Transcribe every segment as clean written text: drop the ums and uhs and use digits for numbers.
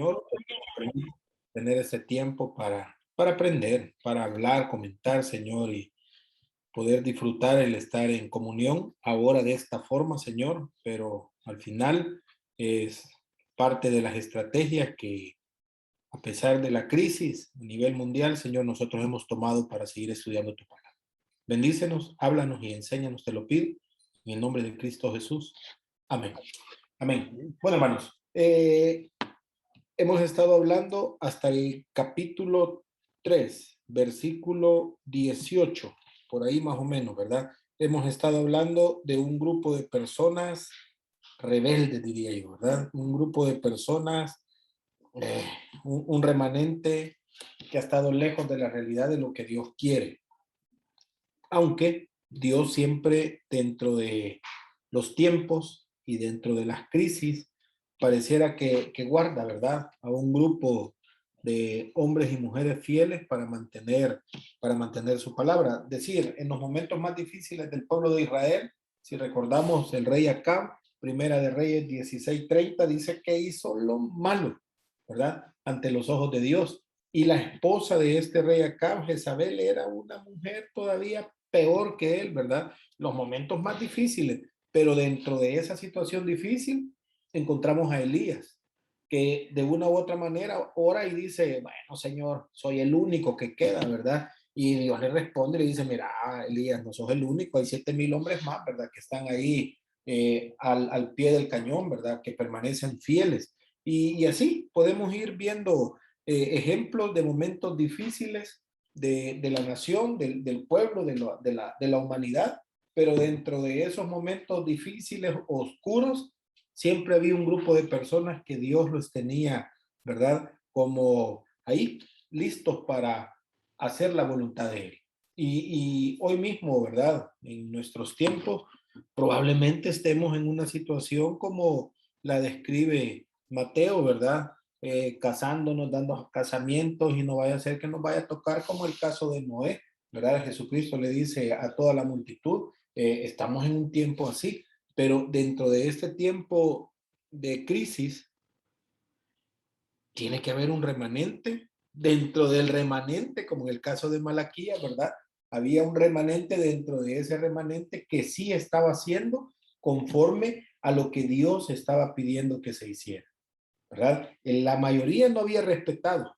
Señor, tener ese tiempo para aprender, para hablar, comentar, Señor, y poder disfrutar el estar en comunión ahora de esta forma, Señor, pero al final es parte de las estrategias que, a pesar de la crisis a nivel mundial, Señor, nosotros hemos tomado para seguir estudiando tu palabra. Bendícenos, háblanos y enséñanos, te lo pido, en el nombre de Cristo Jesús. Amén. Amén. Bueno, hermanos, hemos estado hablando hasta el capítulo 3, versículo 18, por ahí más o menos, ¿verdad? Hemos estado hablando de un grupo de personas rebeldes, diría yo, ¿verdad? Un grupo de personas, un remanente que ha estado lejos de la realidad de lo que Dios quiere. Aunque Dios siempre, dentro de los tiempos y dentro de las crisis, pareciera que guarda, ¿verdad?, a un grupo de hombres y mujeres fieles para mantener su palabra. Decir, en los momentos más difíciles del pueblo de Israel, si recordamos el rey Acab, Primera de Reyes 16:30, dice que hizo lo malo, ¿verdad?, ante los ojos de Dios. Y la esposa de este rey Acab, Jezabel, era una mujer todavía peor que él, ¿verdad? Los momentos más difíciles, pero dentro de esa situación difícil encontramos a Elías, que de una u otra manera ora y dice, bueno, Señor, soy el único que queda, ¿verdad? Y Dios le responde y le dice, mira, Elías, no sos el único, hay 7,000 hombres más, ¿verdad? Que están ahí al pie del cañón, ¿verdad? Que permanecen fieles. Y así podemos ir viendo ejemplos de momentos difíciles de la nación, del pueblo, de la humanidad, pero dentro de esos momentos difíciles, oscuros, siempre había un grupo de personas que Dios los tenía, ¿verdad? Como ahí, listos para hacer la voluntad de Él. Y hoy mismo, ¿verdad? En nuestros tiempos, probablemente estemos en una situación como la describe Mateo, ¿verdad? Casándonos, dando casamientos y no vaya a ser que nos vaya a tocar como el caso de Noé, ¿verdad? Jesucristo le dice a toda la multitud, estamos en un tiempo así, pero dentro de este tiempo de crisis tiene que haber un remanente. Dentro del remanente, como en el caso de Malaquías, ¿verdad? Había un remanente dentro de ese remanente que sí estaba haciendo conforme a lo que Dios estaba pidiendo que se hiciera, ¿verdad? La mayoría no había respetado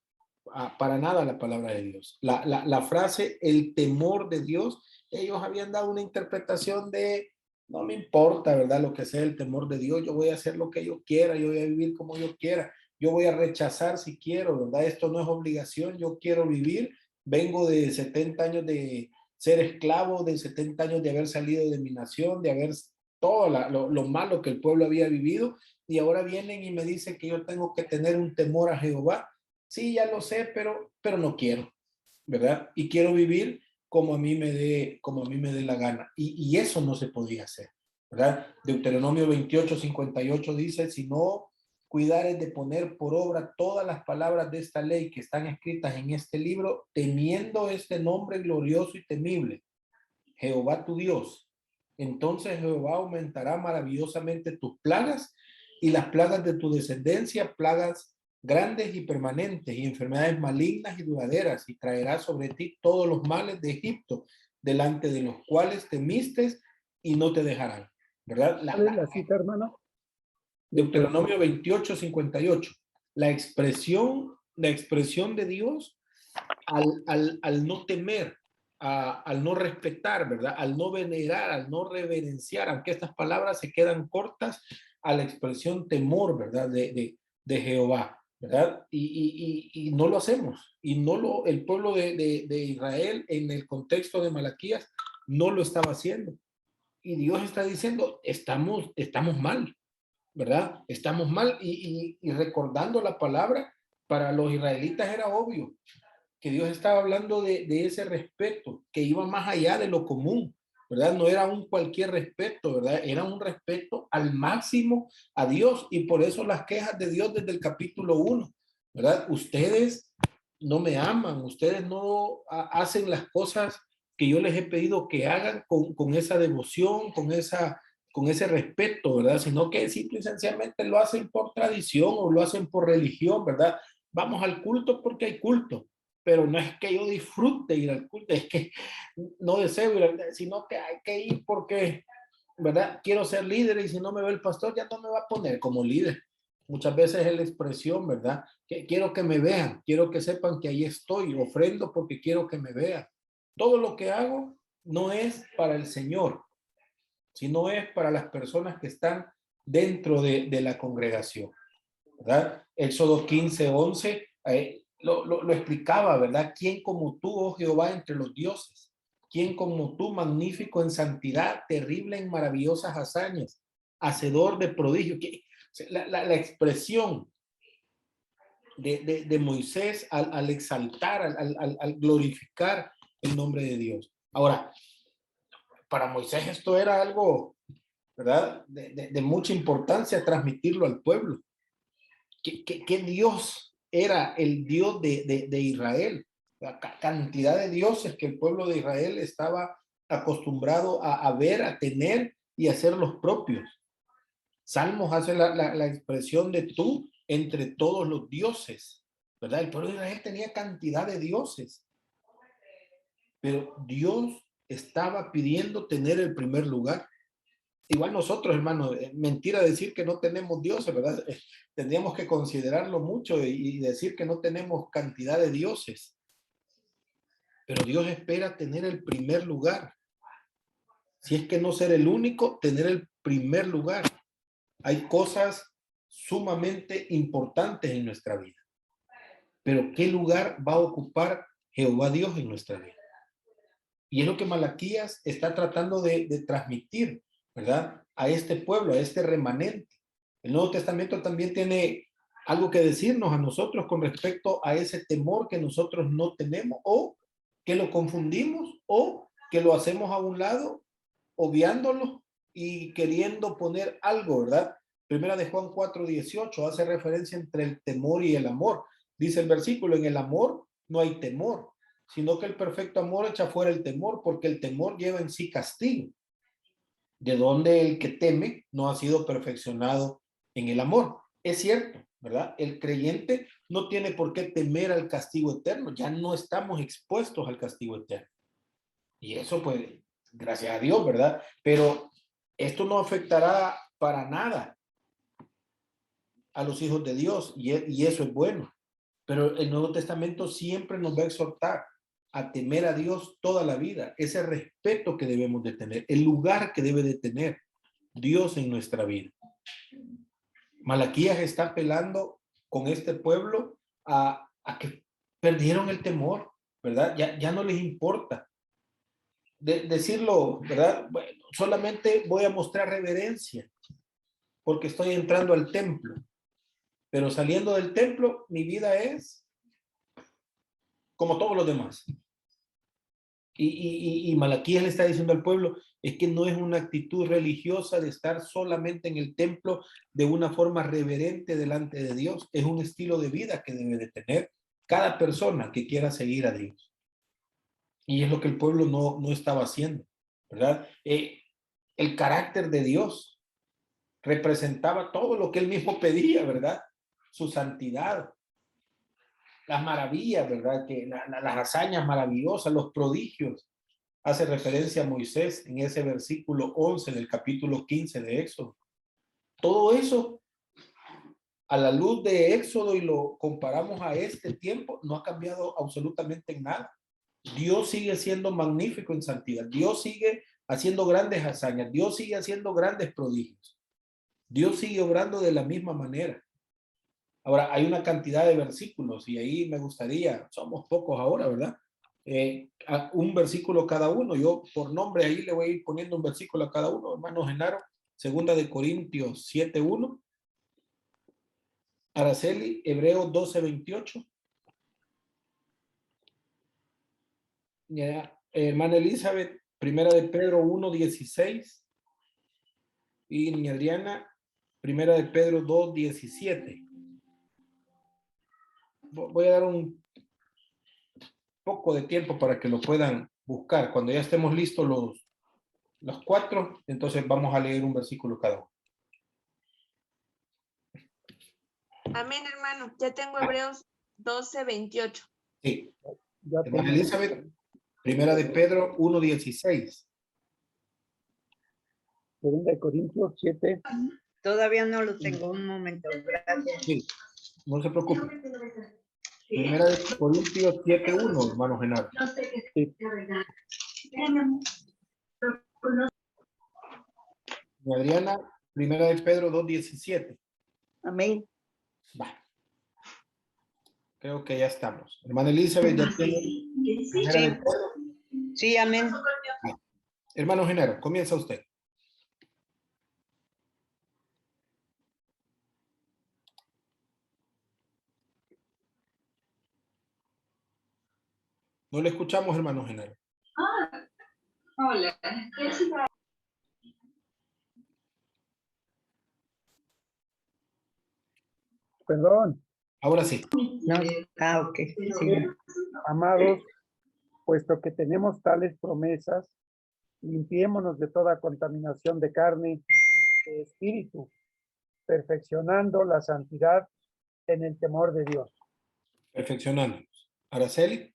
para nada la palabra de Dios. La frase, el temor de Dios, ellos habían dado una interpretación de, no me importa, ¿verdad? Lo que sea el temor de Dios, yo voy a hacer lo que yo quiera, yo voy a vivir como yo quiera, yo voy a rechazar si quiero, ¿verdad? Esto no es obligación, yo quiero vivir, vengo de 70 años de ser esclavo, de 70 años de haber salido de mi nación, de haber todo lo malo que el pueblo había vivido, y ahora vienen y me dicen que yo tengo que tener un temor a Jehová. Sí, ya lo sé, pero no quiero, ¿verdad? Y quiero vivir como a mí me dé la gana. Y eso no se podía hacer, ¿verdad? Deuteronomio 28:58 dice, si no cuidares de poner por obra todas las palabras de esta ley que están escritas en este libro, temiendo este nombre glorioso y temible, Jehová tu Dios, entonces Jehová aumentará maravillosamente tus plagas y las plagas de tu descendencia, plagas grandes y permanentes y enfermedades malignas y duraderas, y traerá sobre ti todos los males de Egipto, delante de los cuales temiste y no te dejarán, ¿verdad? ¿Cuál es la cita, hermano? Deuteronomio 28:58. La expresión de Dios al no temer, al no respetar, ¿verdad? Al no venerar, al no reverenciar, aunque estas palabras se quedan cortas a la expresión temor, ¿verdad? De Jehová, ¿verdad? Y no lo hacemos. Y el pueblo de Israel en el contexto de Malaquías no lo estaba haciendo. Y Dios está diciendo, estamos mal, ¿verdad? Estamos mal y recordando la palabra, para los israelitas era obvio que Dios estaba hablando de ese respeto que iba más allá de lo común, ¿verdad? No era un cualquier respeto, ¿verdad? Era un respeto al máximo a Dios, y por eso las quejas de Dios desde el capítulo 1, ¿verdad? Ustedes no me aman, ustedes no hacen las cosas que yo les he pedido que hagan con esa devoción, con esa con ese respeto, ¿verdad? Sino que simple y sencillamente lo hacen por tradición o lo hacen por religión, ¿verdad? Vamos al culto porque hay culto, pero no es que yo disfrute ir al culto, es que no deseo ir, sino que hay que ir porque, ¿verdad? Quiero ser líder y si no me ve el pastor ya no me va a poner como líder. Muchas veces es la expresión, ¿verdad? Que quiero que me vean, quiero que sepan que ahí estoy, ofrendo porque quiero que me vean. Todo lo que hago no es para el Señor, sino es para las personas que están dentro de la congregación, ¿verdad? Éxodo 15:11 lo explicaba, ¿verdad? ¿Quién como tú, oh Jehová, entre los dioses? ¿Quién como tú, magnífico en santidad, terrible en maravillosas hazañas, hacedor de prodigios? La expresión de Moisés al exaltar, al glorificar el nombre de Dios. Ahora, para Moisés esto era algo, ¿verdad? De mucha importancia transmitirlo al pueblo. ¿Qué Dios era el Dios de Israel? La cantidad de dioses que el pueblo de Israel estaba acostumbrado a ver, a tener y a ser los propios. Salmos hace la expresión de tú entre todos los dioses, ¿verdad? El pueblo de Israel tenía cantidad de dioses, pero Dios estaba pidiendo tener el primer lugar. Igual nosotros, hermano, mentira decir que no tenemos dioses, ¿verdad? Tendríamos que considerarlo mucho y decir que no tenemos cantidad de dioses. Pero Dios espera tener el primer lugar. Si es que no ser el único, tener el primer lugar. Hay cosas sumamente importantes en nuestra vida. Pero ¿qué lugar va a ocupar Jehová Dios en nuestra vida? Y es lo que Malaquías está tratando de transmitir, ¿verdad? A este pueblo, a este remanente. El Nuevo Testamento también tiene algo que decirnos a nosotros con respecto a ese temor que nosotros no tenemos o que lo confundimos o que lo hacemos a un lado, obviándolo y queriendo poner algo, ¿verdad? Primera de Juan 4:18 hace referencia entre el temor y el amor. Dice el versículo, en el amor no hay temor, sino que el perfecto amor echa fuera el temor, porque el temor lleva en sí castigo, de donde el que teme no ha sido perfeccionado en el amor. Es cierto, ¿verdad? El creyente no tiene por qué temer al castigo eterno, ya no estamos expuestos al castigo eterno. Y eso pues, gracias a Dios, ¿verdad? Pero esto no afectará para nada a los hijos de Dios y eso es bueno. Pero el Nuevo Testamento siempre nos va a exhortar a temer a Dios toda la vida, ese respeto que debemos de tener, el lugar que debe de tener Dios en nuestra vida. Malaquías está apelando con este pueblo a que perdieron el temor, ¿verdad? Ya no les importa decirlo, ¿verdad? Bueno, solamente voy a mostrar reverencia porque estoy entrando al templo, pero saliendo del templo, mi vida es como todos los demás. Y Malaquías le está diciendo al pueblo, es que no es una actitud religiosa de estar solamente en el templo de una forma reverente delante de Dios, es un estilo de vida que debe de tener cada persona que quiera seguir a Dios. Y es lo que el pueblo no estaba haciendo, ¿verdad? El carácter de Dios representaba todo lo que él mismo pedía, ¿verdad? Su santidad, las maravillas, ¿verdad? Las hazañas maravillosas, los prodigios. Hace referencia a Moisés en ese versículo 11 del capítulo 15 de Éxodo. Todo eso, a la luz de Éxodo y lo comparamos a este tiempo, no ha cambiado absolutamente en nada. Dios sigue siendo magnífico en santidad. Dios sigue haciendo grandes hazañas. Dios sigue haciendo grandes prodigios. Dios sigue obrando de la misma manera. Ahora, hay una cantidad de versículos y ahí me gustaría, somos pocos ahora, ¿verdad? Un versículo cada uno. Yo por nombre ahí le voy a ir poniendo un versículo a cada uno, hermano Genaro. Segunda de Corintios 7:1. Araceli, Hebreos 12:28. Hermana Elizabeth, primera de Pedro 1:16. Y niña Adriana, primera de Pedro 2:17. Voy a dar un poco de tiempo para que lo puedan buscar. Cuando ya estemos listos, Los cuatro, entonces vamos a leer un versículo cada uno. Amén, hermano. Ya tengo Hebreos 12:28. Sí. Ya Hermana tengo. Elizabeth, primera de Pedro 1:16. Segunda de Corintios 7. Todavía no lo tengo, un momento, gracias. Sí, no se preocupe. Primera de Corintios 7:1, hermano Genaro. Sí. Y Adriana, primera de Pedro 2:17. Amén. Va. Creo que ya estamos. Hermana Elizabeth, ya tiene primera de Pedro. Sí, amén. Hermano Genaro, comienza usted. No le escuchamos, hermano Genaro. Hola. Perdón, Ahora sí. No. Ok. Sí. amados, puesto que tenemos tales promesas, limpiémonos de toda contaminación de carne, de espíritu, perfeccionando la santidad en el temor de Dios. Perfeccionándonos. Araceli.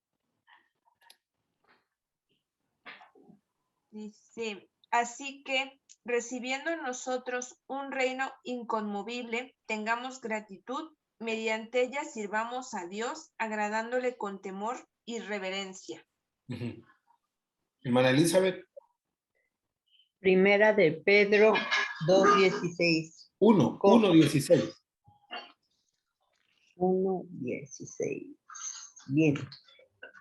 Dice, así que recibiendo nosotros un reino inconmovible, tengamos gratitud, mediante ella sirvamos a Dios, agradándole con temor y reverencia. Uh-huh. Hermana Elizabeth. Primera de Pedro 2:16. 1:16. 1:16. Bien.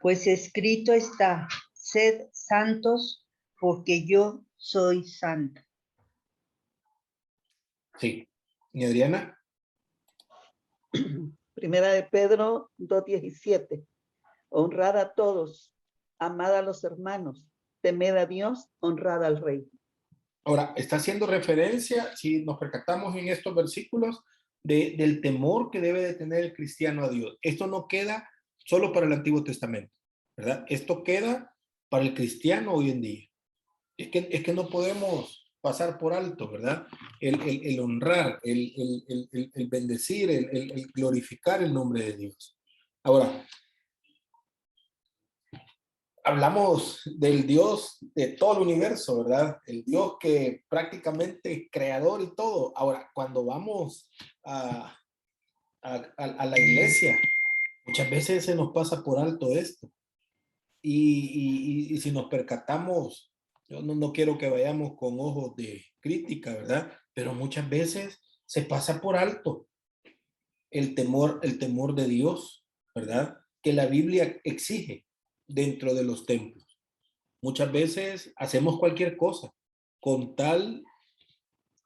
Pues escrito está, sed santos porque yo soy santa. Sí. ¿Y Adriana? Primera de Pedro 2:17. Honrad a todos, amad a los hermanos, temed a Dios, honrad al rey. Ahora, está haciendo referencia, si nos percatamos en estos versículos, del temor que debe de tener el cristiano a Dios. Esto no queda solo para el Antiguo Testamento, ¿verdad? Esto queda para el cristiano hoy en día. Es que no podemos pasar por alto, ¿verdad? El honrar, el bendecir, el glorificar el nombre de Dios. Ahora, hablamos del Dios de todo el universo, ¿verdad? El Dios que prácticamente es creador y todo. Ahora, cuando vamos a la iglesia, muchas veces se nos pasa por alto esto. Y si nos percatamos, yo no quiero que vayamos con ojos de crítica, ¿verdad? Pero muchas veces se pasa por alto el temor de Dios, ¿verdad? Que la Biblia exige dentro de los templos. Muchas veces hacemos cualquier cosa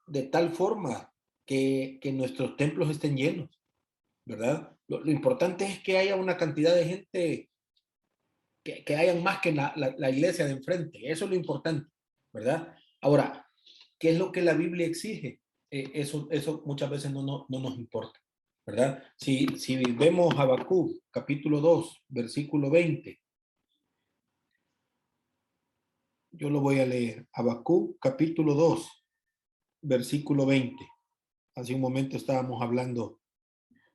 de tal forma que nuestros templos estén llenos, ¿verdad? Lo importante es que haya una cantidad de gente, que hayan más que la iglesia de enfrente. Eso es lo importante, ¿verdad? Ahora, ¿qué es lo que la Biblia exige? Eso muchas veces no nos importa, ¿verdad? Si vemos Habacuc, capítulo 2, versículo 20, yo lo voy a leer. Habacuc, capítulo 2, versículo 20. Hace un momento estábamos hablando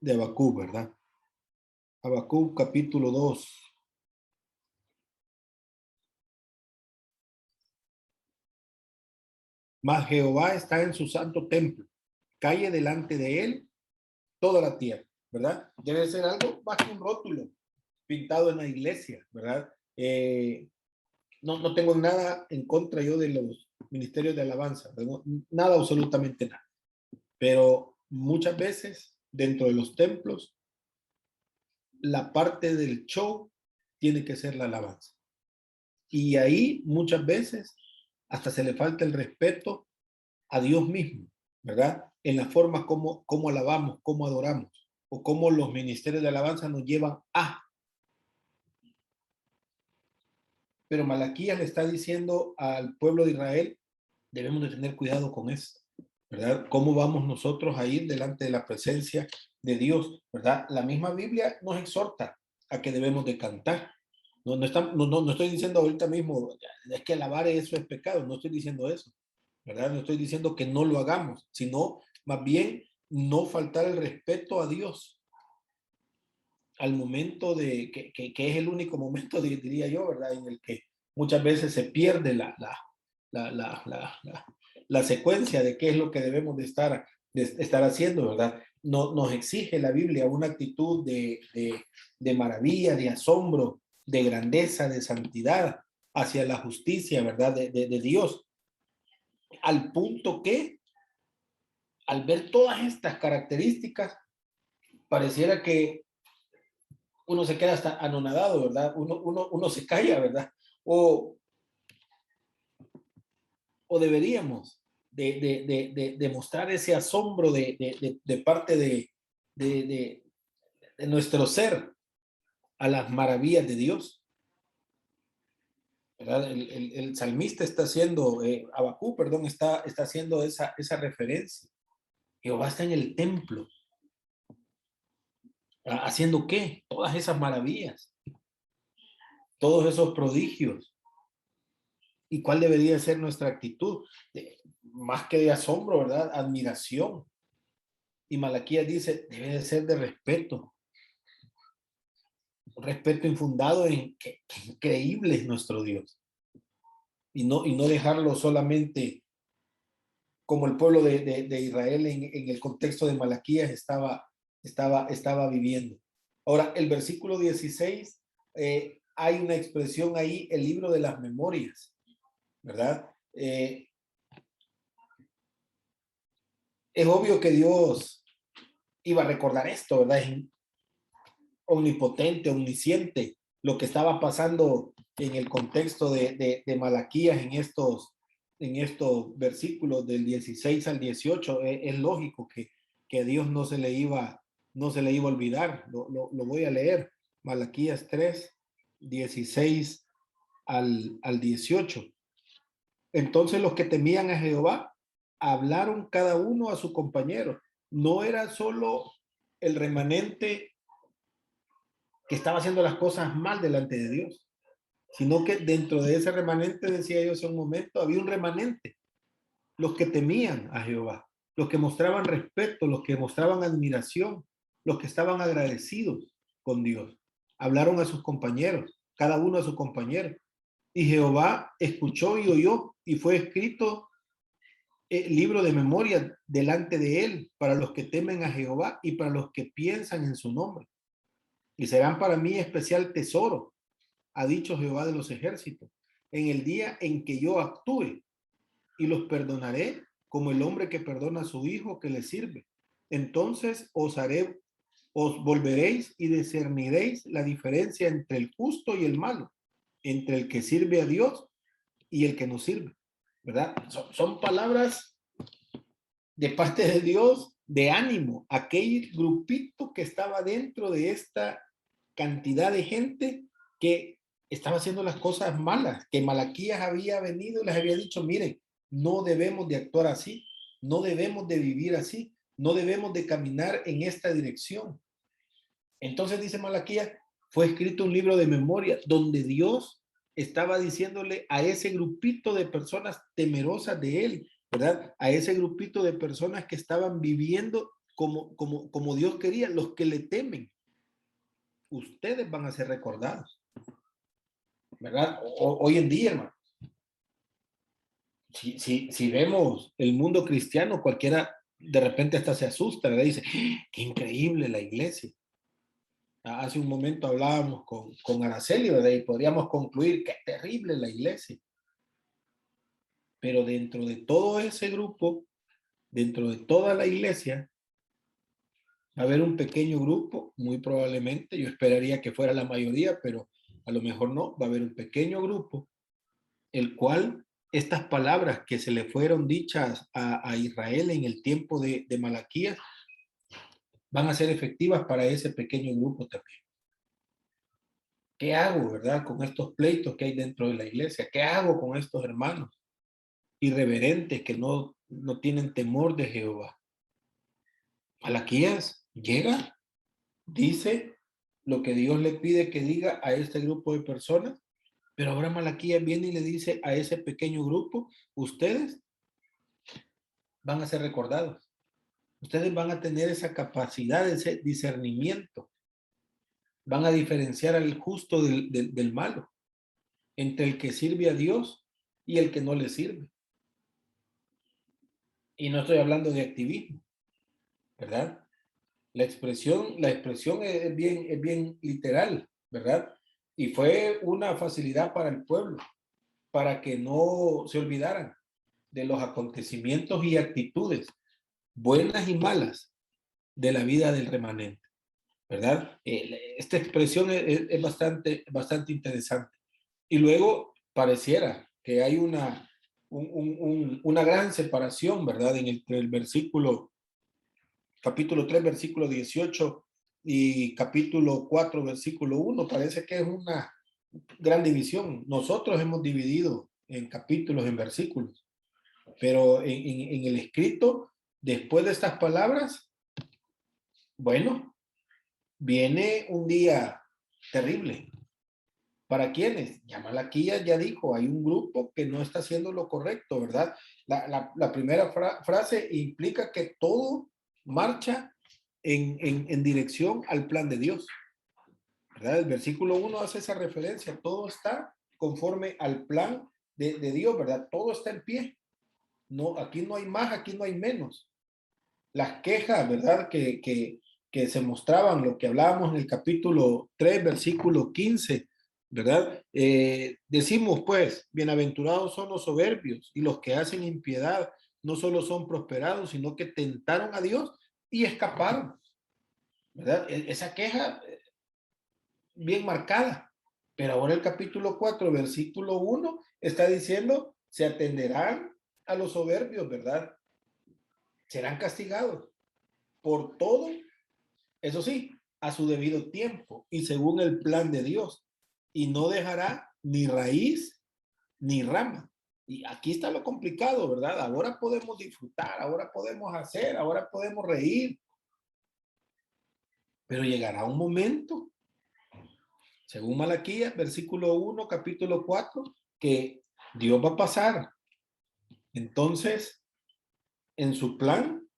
de Habacuc, ¿verdad? Habacuc, capítulo 2. Mas Jehová está en su santo templo. Calle delante de él toda la tierra, ¿verdad? Debe ser algo más que un rótulo pintado en la iglesia, ¿verdad? No tengo nada en contra yo de los ministerios de alabanza, ¿verdad? Nada, absolutamente nada. Pero muchas veces dentro de los templos, la parte del show tiene que ser la alabanza. Y ahí muchas veces hasta se le falta el respeto a Dios mismo, ¿verdad? En la forma como alabamos, cómo adoramos, o cómo los ministerios de alabanza nos llevan a. Pero Malaquías le está diciendo al pueblo de Israel, debemos de tener cuidado con eso, ¿verdad? ¿Cómo vamos nosotros a ir delante de la presencia de Dios, ¿verdad? La misma Biblia nos exhorta a que debemos de cantar, No estoy diciendo ahorita mismo, es que lavar eso es pecado, no estoy diciendo eso, ¿verdad? No estoy diciendo que no lo hagamos, sino más bien no faltar el respeto a Dios al momento que es el único momento, diría yo, ¿verdad? En el que muchas veces se pierde la secuencia de qué es lo que debemos de estar haciendo, ¿verdad? Nos exige la Biblia una actitud de maravilla, de asombro, de grandeza, de santidad hacia la justicia, ¿verdad? De Dios. Al punto que, al ver todas estas características, pareciera que uno se queda hasta anonadado, ¿verdad? Uno se calla, ¿verdad? O deberíamos de mostrar ese asombro de parte de nuestro ser a las maravillas de Dios, ¿verdad? El salmista está haciendo, Abacú, perdón, está haciendo esa referencia. Jehová está en el templo. ¿Haciendo qué? Todas esas maravillas, todos esos prodigios. ¿Y cuál debería ser nuestra actitud? Más que de asombro, ¿verdad? Admiración. Y Malaquías dice, debe de ser de respeto. Un respeto infundado en que increíble es nuestro Dios. Y no dejarlo solamente como el pueblo de Israel en el contexto de Malaquías estaba viviendo. Ahora, el versículo 16, hay una expresión ahí, el libro de las memorias, ¿verdad? Es obvio que Dios iba a recordar esto, ¿verdad? Es omnipotente, omnisciente, lo que estaba pasando en el contexto de Malaquías en estos versículos del 16 al 18. Es lógico que a Dios no se le iba a olvidar. Lo voy a leer. Malaquías 3, 16 al 18. Entonces los que temían a Jehová hablaron cada uno a su compañero. No era solo el remanente que estaba haciendo las cosas mal delante de Dios, sino que dentro de ese remanente, decía yo hace un momento, había un remanente, los que temían a Jehová, los que mostraban respeto, los que mostraban admiración, los que estaban agradecidos con Dios. Hablaron a sus compañeros, cada uno a su compañero. Y Jehová escuchó y oyó, y fue escrito libro de memoria delante de él para los que temen a Jehová y para los que piensan en su nombre. Y serán para mí especial tesoro, ha dicho Jehová de los ejércitos, en el día en que yo actúe, y los perdonaré como el hombre que perdona a su hijo que le sirve. Entonces os volveréis y discerniréis la diferencia entre el justo y el malo, entre el que sirve a Dios y el que no sirve, ¿verdad? Son palabras de parte de Dios de ánimo. Aquel grupito que estaba dentro de esta cantidad de gente que estaba haciendo las cosas malas, que Malaquías había venido y les había dicho, miren, no debemos de actuar así, no debemos de vivir así, no debemos de caminar en esta dirección. Entonces dice Malaquías, fue escrito un libro de memoria donde Dios estaba diciéndole a ese grupito de personas temerosas de él, ¿verdad? A ese grupito de personas que estaban viviendo como Dios quería, los que le temen. Ustedes van a ser recordados, ¿verdad? Hoy en día, hermano, si vemos el mundo cristiano, cualquiera de repente hasta se asusta, ¿verdad? Dice, qué increíble la iglesia. Hace un momento hablábamos con Araceli, ¿verdad? Y podríamos concluir qué terrible la iglesia. Pero dentro de todo ese grupo, dentro de toda la iglesia, va a haber un pequeño grupo, muy probablemente, yo esperaría que fuera la mayoría, pero a lo mejor no, va a haber un pequeño grupo, el cual estas palabras que se le fueron dichas a Israel en el tiempo de Malaquías van a ser efectivas para ese pequeño grupo también. ¿Qué hago, verdad, con estos pleitos que hay dentro de la iglesia? ¿Qué hago con estos hermanos irreverentes que no tienen temor de Jehová? Malaquías llega, dice lo que Dios le pide que diga a este grupo de personas, pero ahora Malaquías viene y le dice a ese pequeño grupo, ustedes van a ser recordados. Ustedes van a tener esa capacidad, ese discernimiento. Van a diferenciar al justo del malo, entre el que sirve a Dios y el que no le sirve. Y no estoy hablando de activismo, ¿verdad? La expresión es bien literal, ¿verdad? Y fue una facilidad para el pueblo, para que no se olvidaran de los acontecimientos y actitudes buenas y malas de la vida del remanente, ¿verdad? Esta expresión es bastante interesante. Y luego pareciera que hay una gran separación, ¿verdad? Entre el capítulo 3, versículo 18 y capítulo 4, versículo 1. Parece que es una gran división. Nosotros hemos dividido en capítulos, en versículos, pero en el escrito, después de estas palabras, bueno, viene un día terrible. ¿Para quiénes? Ya Malaquías ya dijo, hay un grupo que no está haciendo lo correcto, ¿verdad? La primera frase implica que todo marcha en dirección al plan de Dios, ¿verdad? El versículo 1 hace esa referencia, todo está conforme al plan de Dios, ¿verdad? Todo está en pie. No, aquí no hay más, aquí no hay menos. Las quejas, ¿verdad? Que se mostraban, lo que hablábamos en el capítulo 3, versículo 15, ¿verdad? Decimos pues, bienaventurados son los soberbios y los que hacen impiedad, no solo son prosperados, sino que tentaron a Dios y escaparon, ¿verdad? Esa queja bien marcada. Pero ahora el capítulo 4, versículo 1, está diciendo, se atenderán a los soberbios, ¿verdad? Serán castigados por todo, eso sí, a su debido tiempo y según el plan de Dios. Y no dejará ni raíz ni rama. Y aquí está lo complicado, ¿verdad? Ahora podemos disfrutar, ahora podemos hacer, ahora podemos reír. Pero llegará un momento, según Malaquías, versículo 1, capítulo 4, que Dios va a pasar. Entonces, en su plan,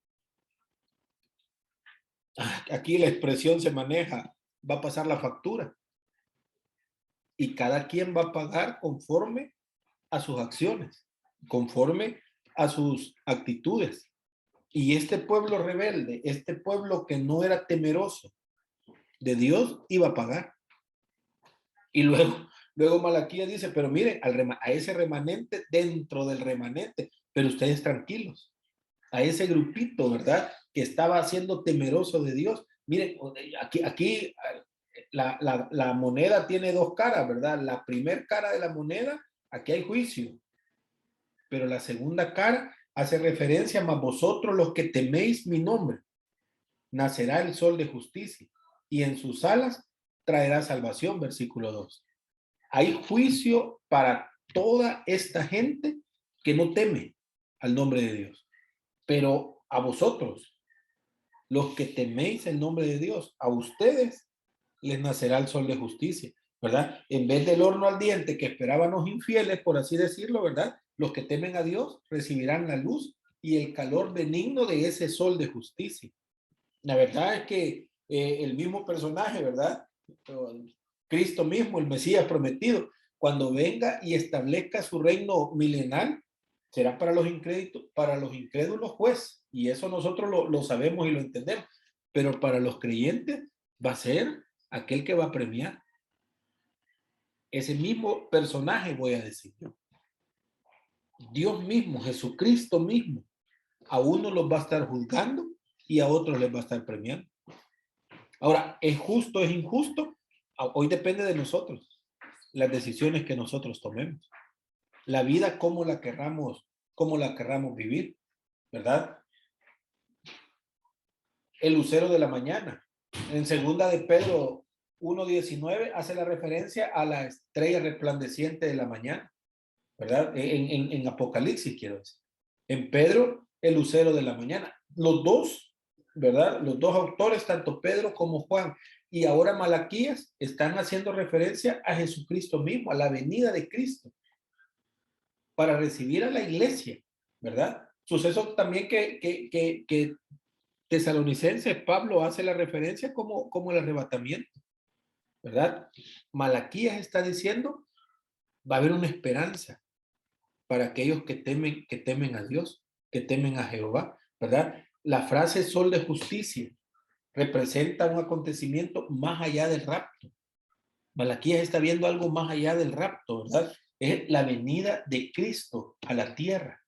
aquí la expresión se maneja, va a pasar la factura. Y cada quien va a pagar conforme a sus acciones, conforme a sus actitudes. Y este pueblo rebelde, este pueblo que no era temeroso de Dios, iba a pagar. Y luego Malaquías dice, pero miren, a ese remanente, dentro del remanente, pero ustedes tranquilos, a ese grupito, ¿verdad? Que estaba siendo temeroso de Dios. Miren, aquí la moneda tiene dos caras, ¿verdad? La primer cara de la moneda, aquí hay juicio, pero la segunda cara hace referencia, más vosotros los que teméis mi nombre, nacerá el sol de justicia y en sus alas traerá salvación, versículo 2. Hay juicio para toda esta gente que no teme al nombre de Dios, pero a vosotros, los que teméis el nombre de Dios, a ustedes les nacerá el sol de justicia, ¿verdad? En vez del horno ardiente que esperaban los infieles, por así decirlo, ¿verdad? Los que temen a Dios recibirán la luz y el calor benigno de ese sol de justicia. La verdad es que el mismo personaje, ¿verdad? Cristo mismo, el Mesías prometido, cuando venga y establezca su reino milenar, será para los incrédulos juez, y eso nosotros lo sabemos y lo entendemos, pero para los creyentes va a ser aquel que va a premiar. Ese mismo personaje, voy a decir yo. Dios mismo, Jesucristo mismo, a uno los va a estar juzgando y a otros les va a estar premiando. Ahora, ¿es justo, es injusto? Hoy depende de nosotros, las decisiones que nosotros tomemos. La vida, cómo la querramos vivir, ¿verdad? El lucero de la mañana. En segunda de Pedro 1:19 hace la referencia a la estrella resplandeciente de la mañana, ¿verdad? En Apocalipsis, quiero decir. En Pedro, el lucero de la mañana. Los dos, ¿verdad? Los dos autores, tanto Pedro como Juan, Y ahora Malaquías están haciendo referencia a Jesucristo mismo, a la venida de Cristo, para recibir a la iglesia, ¿verdad? Suceso también que Tesalonicenses, Pablo hace la referencia como el arrebatamiento, ¿verdad? Malaquías está diciendo, va a haber una esperanza para aquellos que temen a Dios, que temen a Jehová, ¿verdad? La frase sol de justicia representa un acontecimiento más allá del rapto. Malaquías está viendo algo más allá del rapto, ¿verdad? Es la venida de Cristo a la tierra.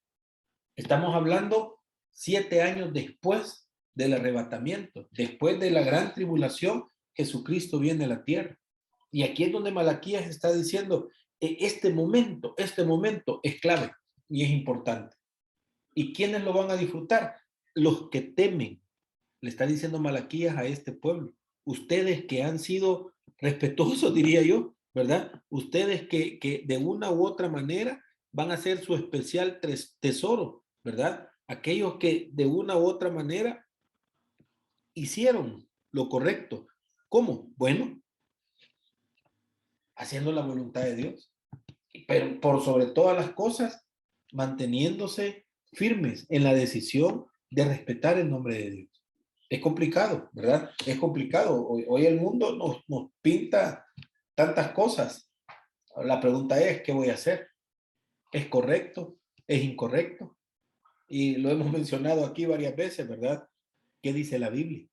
Estamos hablando 7 años después del arrebatamiento, después de la gran tribulación, Jesucristo viene a la tierra. Y aquí es donde Malaquías está diciendo, este momento es clave y es importante. ¿Y quiénes lo van a disfrutar? Los que temen. Le está diciendo Malaquías a este pueblo. Ustedes que han sido respetuosos, diría yo, ¿verdad? Ustedes que de una u otra manera van a ser su especial tesoro, ¿verdad? Aquellos que de una u otra manera hicieron lo correcto. ¿Cómo? Bueno, haciendo la voluntad de Dios. Pero por sobre todas las cosas, manteniéndose firmes en la decisión de respetar el nombre de Dios. Es complicado, ¿verdad? Es complicado. Hoy el mundo nos pinta tantas cosas. La pregunta es, ¿qué voy a hacer? ¿Es correcto? ¿Es incorrecto? Y lo hemos mencionado aquí varias veces, ¿verdad? ¿Qué dice la Biblia?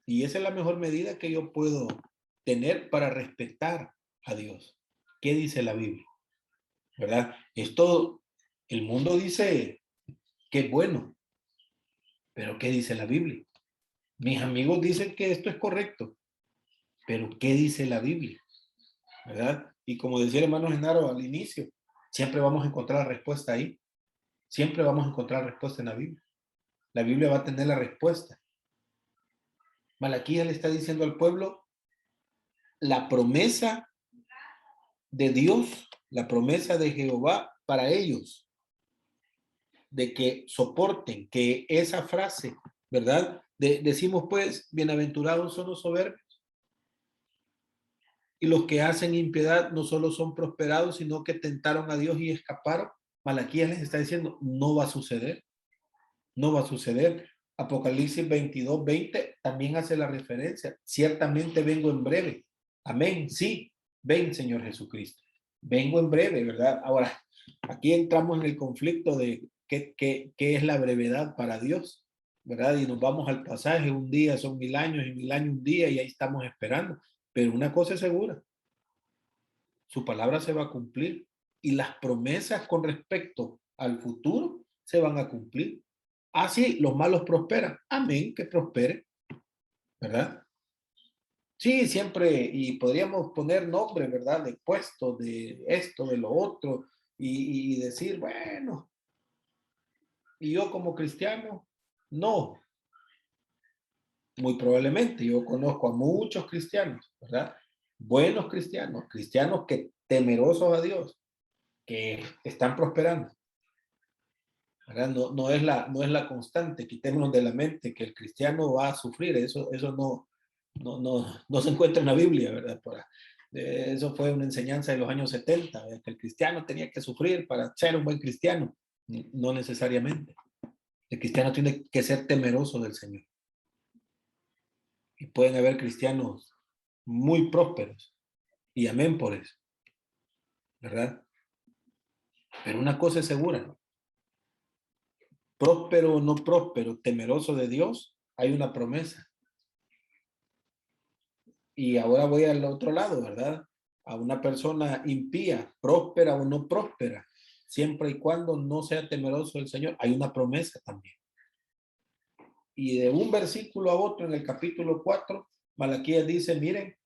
Y esa es la mejor medida que yo puedo tener para respetar a Dios. ¿Qué dice la Biblia? ¿Verdad? Esto, el mundo dice que es bueno, pero ¿qué dice la Biblia? Mis amigos dicen que esto es correcto, pero ¿qué dice la Biblia? ¿Verdad? Y como decía el hermano Genaro al inicio, siempre vamos a encontrar la respuesta ahí. Siempre vamos a encontrar la respuesta en la Biblia. La Biblia va a tener la respuesta. Malaquías le está diciendo al pueblo la promesa de Dios, la promesa de Jehová para ellos, de que soporten, que esa frase, ¿verdad? Decimos pues, bienaventurados son los soberbios. Y los que hacen impiedad no solo son prosperados, sino que tentaron a Dios y escaparon. Malaquías les está diciendo, no va a suceder. No va a suceder. Apocalipsis 22:20 también hace la referencia. Ciertamente vengo en breve. Amén. Sí, ven, Señor Jesucristo. Vengo en breve, ¿verdad? Ahora, aquí entramos en el conflicto de qué es la brevedad para Dios, ¿verdad? Y nos vamos al pasaje, un día son 1000 años y 1000 años un día y ahí estamos esperando. Pero una cosa es segura, su palabra se va a cumplir y las promesas con respecto al futuro se van a cumplir. Así los malos prosperan. Amén, que prospere, ¿verdad? Sí, siempre, y podríamos poner nombre, ¿verdad? De puesto, de esto, de lo otro, y decir, bueno, y yo como cristiano, no. Muy probablemente, yo conozco a muchos cristianos, ¿verdad? Buenos cristianos, cristianos que temerosos a Dios, que están prosperando. ¿Verdad? No es la constante, quitémonos de la mente que el cristiano va a sufrir, eso no se encuentra en la Biblia, ¿verdad? Eso fue una enseñanza de los años 70, que el cristiano tenía que sufrir para ser un buen cristiano. No necesariamente. El cristiano tiene que ser temeroso del Señor. Y pueden haber cristianos muy prósperos, y amén por eso, ¿verdad? Pero una cosa es segura, ¿no? Próspero o no próspero, temeroso de Dios, hay una promesa. Y ahora voy al otro lado, ¿verdad? A una persona impía, próspera o no próspera, siempre y cuando no sea temeroso del Señor, hay una promesa también. Y de un versículo a otro en el capítulo 4, Malaquías dice, miren,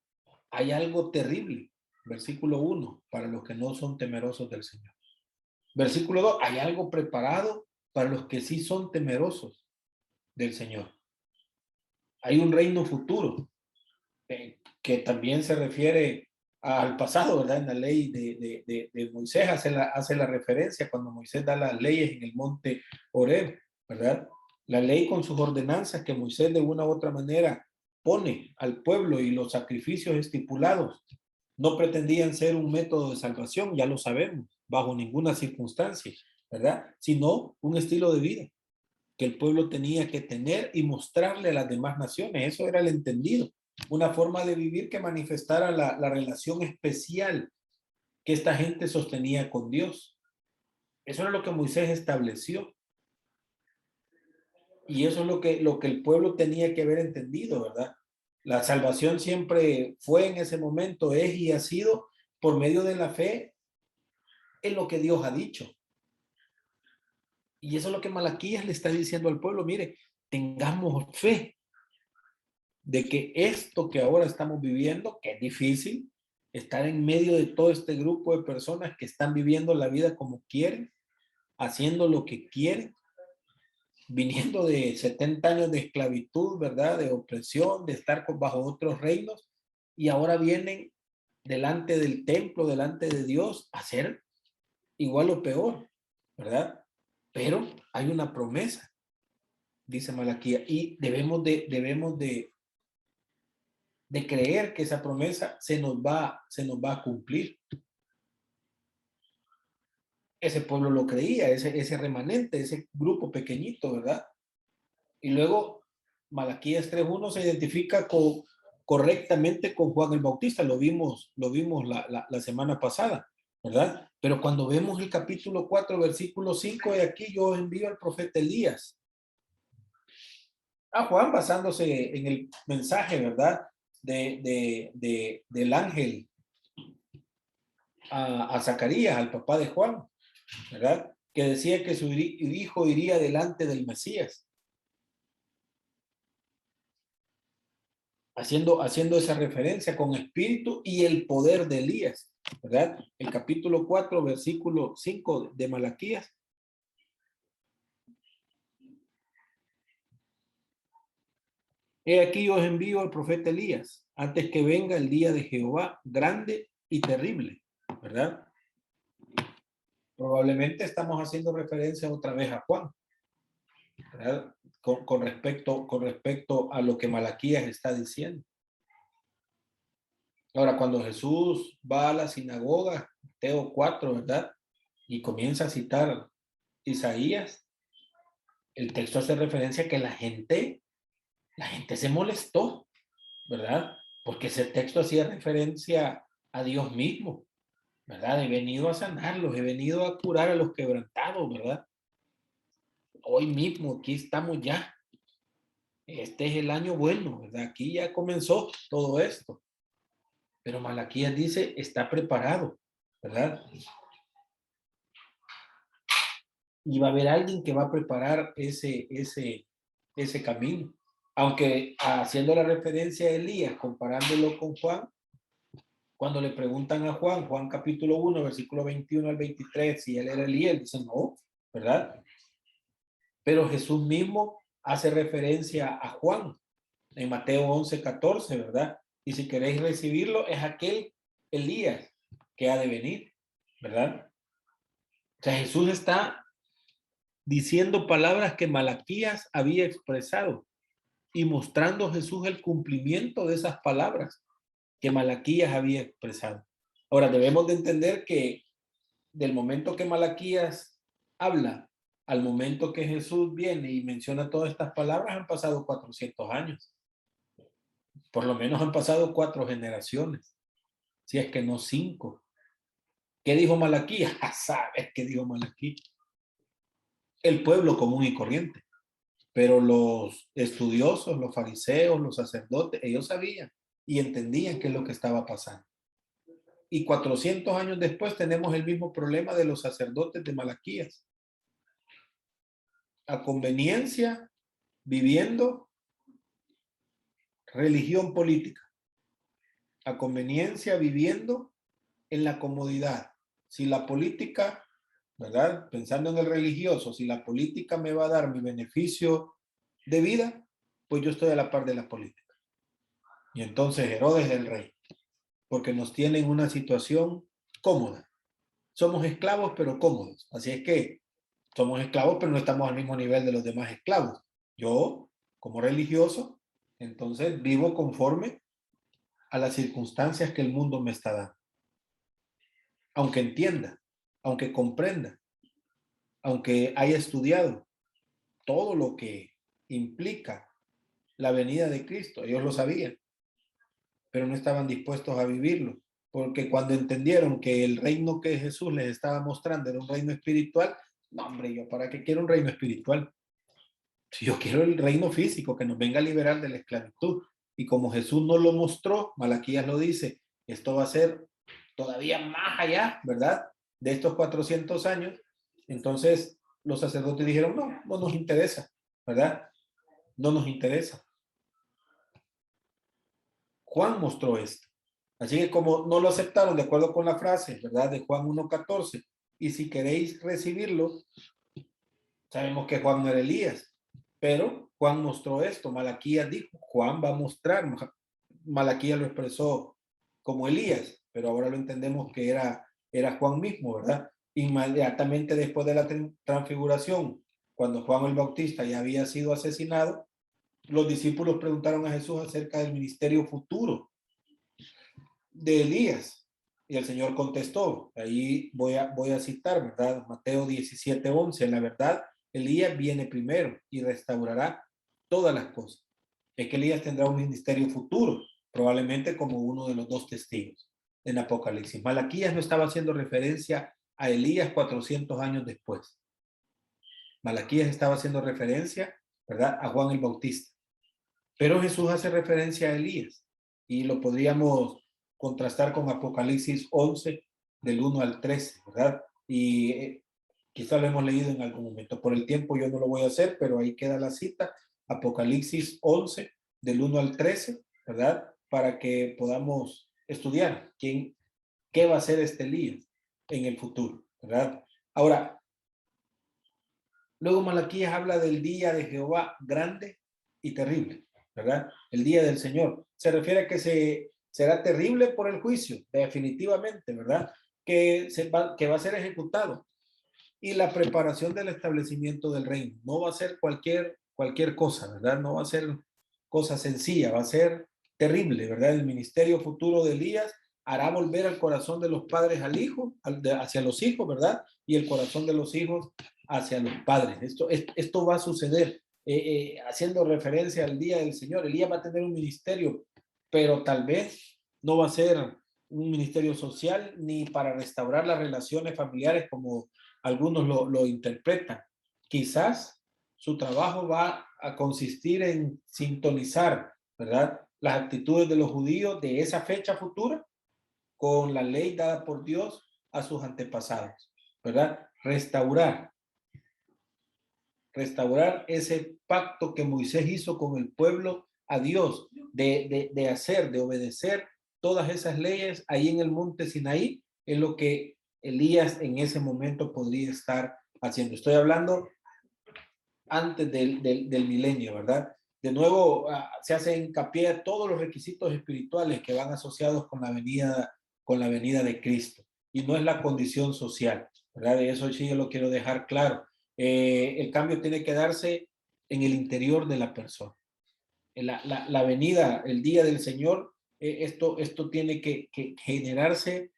hay algo terrible. Versículo 1, para los que no son temerosos del Señor. Versículo 2, hay algo preparado para los que sí son temerosos del Señor. Hay un reino futuro que también se refiere al pasado, ¿verdad? En la ley de Moisés hace la referencia cuando Moisés da las leyes en el monte Horeb, ¿verdad? La ley con sus ordenanzas que Moisés de una u otra manera pone al pueblo y los sacrificios estipulados no pretendían ser un método de salvación, ya lo sabemos, bajo ninguna circunstancia, ¿verdad? Sino un estilo de vida que el pueblo tenía que tener y mostrarle a las demás naciones. Eso era el entendido. Una forma de vivir que manifestara la relación especial que esta gente sostenía con Dios. Eso era lo que Moisés estableció. Y eso es lo que el pueblo tenía que haber entendido, ¿verdad? La salvación siempre fue en ese momento, es y ha sido por medio de la fe en lo que Dios ha dicho. Y eso es lo que Malaquías le está diciendo al pueblo. Mire, tengamos fe de que esto que ahora estamos viviendo, que es difícil, estar en medio de todo este grupo de personas que están viviendo la vida como quieren, haciendo lo que quieren, viniendo de 70 años de esclavitud, ¿verdad? De opresión, de estar bajo otros reinos, y ahora vienen delante del templo, delante de Dios, a hacer igual o peor, ¿verdad? Pero hay una promesa, dice Malaquías, y debemos de creer que esa promesa se nos va a cumplir. Ese pueblo lo creía, ese remanente, ese grupo pequeñito, ¿verdad? Y luego Malaquías 3:1 se identifica correctamente con Juan el Bautista, lo vimos la semana pasada, ¿verdad? Pero cuando vemos el capítulo 4, versículo 5, de aquí yo envío al profeta Elías a Juan, basándose en el mensaje, ¿verdad? Del ángel a Zacarías, al papá de Juan, ¿verdad? Que decía que su hijo iría delante del Mesías. Haciendo esa referencia con espíritu y el poder de Elías, ¿verdad? El capítulo 4, versículo 5 de Malaquías. He aquí os envío al profeta Elías, antes que venga el día de Jehová, grande y terrible, ¿verdad? Probablemente estamos haciendo referencia otra vez a Juan, ¿verdad? Con respecto a lo que Malaquías está diciendo. Ahora, cuando Jesús va a la sinagoga, Mateo 4, ¿verdad? Y comienza a citar Isaías, el texto hace referencia a que la gente se molestó, ¿verdad? Porque ese texto hacía referencia a Dios mismo, ¿verdad? He venido a sanarlos, he venido a curar a los quebrantados, ¿verdad? Hoy mismo, aquí estamos ya. Este es el año bueno, ¿verdad? Aquí ya comenzó todo esto. Pero Malaquías dice, está preparado, ¿verdad? Y va a haber alguien que va a preparar ese camino. Aunque haciendo la referencia a Elías, comparándolo con Juan, cuando le preguntan a Juan capítulo 1, versículo 21 al 23, si él era Elías, dicen no, ¿verdad? Pero Jesús mismo hace referencia a Juan en Mateo 11, 14, ¿verdad? Y si queréis recibirlo, es aquel Elías que ha de venir, ¿verdad? O sea, Jesús está diciendo palabras que Malaquías había expresado y mostrando Jesús el cumplimiento de esas palabras que Malaquías había expresado. Ahora, debemos de entender que del momento que Malaquías habla al momento que Jesús viene y menciona todas estas palabras, han pasado 400 años. Por lo menos han pasado 4 generaciones, si es que no 5. ¿Qué dijo Malaquías? ¿Sabes qué dijo Malaquías? El pueblo común y corriente. Pero los estudiosos, los fariseos, los sacerdotes, ellos sabían y entendían qué es lo que estaba pasando. Y 400 años después tenemos el mismo problema de los sacerdotes de Malaquías. A conveniencia, viviendo religión política. A conveniencia, viviendo en la comodidad. Si la política, ¿verdad? Pensando en el religioso, si la política me va a dar mi beneficio de vida, pues yo estoy a la par de la política. Y entonces Herodes el rey, porque nos tiene en una situación cómoda. Somos esclavos, pero cómodos. Así es que somos esclavos, pero no estamos al mismo nivel de los demás esclavos. Yo, como religioso, Entonces vivo conforme a las circunstancias que el mundo me está dando. Aunque entienda, aunque comprenda, aunque haya estudiado todo lo que implica la venida de Cristo, ellos lo sabían, pero no estaban dispuestos a vivirlo, porque cuando entendieron que el reino que Jesús les estaba mostrando era un reino espiritual, no, hombre, yo para qué quiero un reino espiritual, si yo quiero el reino físico que nos venga a liberar de la esclavitud. Y como Jesús nos lo mostró, Malaquías lo dice, esto va a ser todavía más allá, ¿verdad? De estos 400 años. Entonces los sacerdotes dijeron, no, no nos interesa, ¿verdad? No nos interesa. Juan mostró esto. Así que como no lo aceptaron de acuerdo con la frase, ¿verdad? De Juan 1:14, y si queréis recibirlo, sabemos que Juan no era Elías, pero Juan mostró esto. Malaquías dijo, Juan va a mostrar. Malaquías lo expresó como Elías, pero ahora lo entendemos que era Juan mismo, ¿verdad? Inmediatamente después de la transfiguración, cuando Juan el Bautista ya había sido asesinado, los discípulos preguntaron a Jesús acerca del ministerio futuro de Elías. Y el Señor contestó, ahí voy a citar, ¿verdad? Mateo 17:11, la verdad, Elías viene primero y restaurará todas las cosas. Es que Elías tendrá un ministerio futuro, probablemente como uno de los dos testigos en Apocalipsis. Malaquías no estaba haciendo referencia a Elías 400 años después. Malaquías estaba haciendo referencia, ¿verdad?, a Juan el Bautista. Pero Jesús hace referencia a Elías y lo podríamos contrastar con Apocalipsis 11 del 1 al 13, ¿verdad? Y quizá lo hemos leído en algún momento. Por el tiempo yo no lo voy a hacer, pero ahí queda la cita. Apocalipsis 11 del 1 al 13, ¿verdad? Para que podamos estudiar qué va a hacer este Elías en el futuro, ¿verdad? Ahora, luego Malaquías habla del día de Jehová grande y terrible, ¿verdad? El día del Señor. Se refiere a que será terrible por el juicio, definitivamente, ¿verdad? Que va a ser ejecutado. Y la preparación del establecimiento del reino. No va a ser cualquier cosa, ¿verdad? No va a ser cosa sencilla, va a ser terrible, ¿verdad? El ministerio futuro de Elías hará volver al corazón de los padres al hijo, hacia los hijos, ¿verdad? Y el corazón de los hijos hacia los padres. Esto va a suceder, haciendo referencia al día del Señor. Elías va a tener un ministerio, pero tal vez no va a ser un ministerio social ni para restaurar las relaciones familiares como algunos lo interpretan. Quizás su trabajo va a consistir en sintonizar, ¿verdad?, las actitudes de los judíos de esa fecha futura con la ley dada por Dios a sus antepasados, ¿verdad? Restaurar ese pacto que Moisés hizo con el pueblo a Dios, de obedecer todas esas leyes ahí en el monte Sinaí, es lo que Elías en ese momento podría estar haciendo. Estoy hablando antes del milenio, ¿verdad? De nuevo, se hace hincapié a todos los requisitos espirituales que van asociados con la venida de Cristo. Y no es la condición social, ¿verdad? De eso sí yo lo quiero dejar claro. El cambio tiene que darse en el interior de la persona. La venida, el día del Señor, esto tiene que generarse